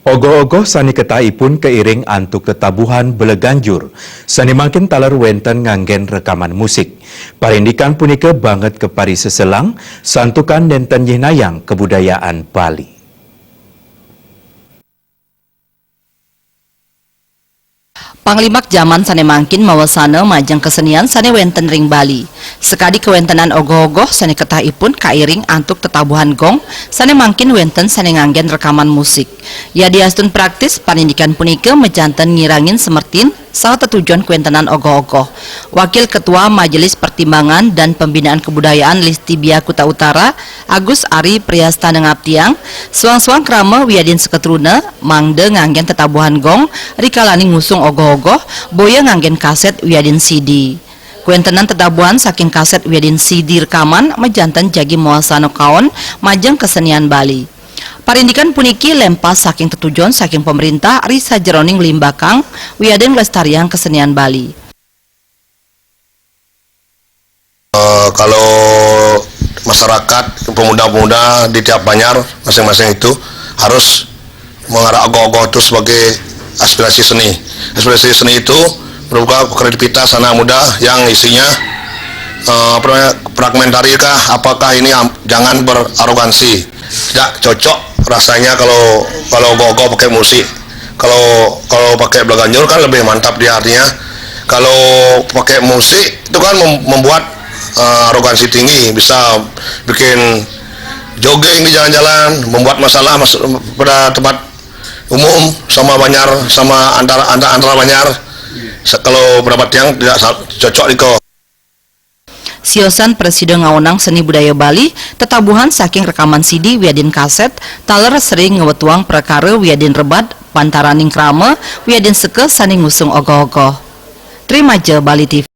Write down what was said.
Ogoh-ogoh sani ketaipun keiring antuk tetabuhan beleganjur. Sani makin talar wenten nganggen rekaman musik. Parindikan punika banget kepari seselang, santukan nenten nyenayang kebudayaan Bali. Panglimak zaman sane mangkin mawasana majang kesenian sane wenten ring Bali. Sekadi kewentenan ogoh-ogoh sane ketaipun kairing antuk tetabuhan gong sane mangkin wenten sane nganggen rekaman musik. Ya diastun praktis panindikan punika mejanten ngirangin semertin salah tujuan kewentenan ogoh-ogoh. Wakil Ketua Majelis Pertimbangan dan Pembinaan Kebudayaan Listibia Kuta Utara Agus Ari Priasta Nengaptiang suang-suang krama wiadin seketruna mangde nganggen tetabuhan gong rikalani ngusung ogoh-ogoh boya nganggen kaset wiadin CD. Kuentenan tetabuhan saking kaset wiadin CD rekaman mejanten jagi muasana kaon majeng kesenian Bali. Parindikan puniki lempas saking tetujon saking pemerintah Risa Jeroning Limbakang wiadeng lestarian kesenian Bali. Kalau masyarakat pemuda-pemuda di tiap Banyar masing-masing itu harus mengarah ogoh-ogoh itu sebagai aspirasi seni. Aspirasi seni itu berupa kreativitas anak muda yang isinya fragmentari kah, apakah ini jangan berarogansi. Tidak cocok rasanya kalau ogoh-ogoh pakai musik. Kalau pakai belaganjur kan lebih mantap dia artinya. Kalau pakai musik itu kan membuat arogansi tinggi, bisa bikin jogging di jalan-jalan, membuat masalah pada tempat umum sama Banyar, sama antara Banyar. Kalau pendapat yang tidak cocok diko. Siosan Presiden Ngawenang Seni Budaya Bali tetabuhan saking rekaman CD wiadin kaset taler sering ngewetuang perkara wiadin rebat pantaraning krama wiadin seke saning ngusung ogoh-ogoh. Terima je Bali TV.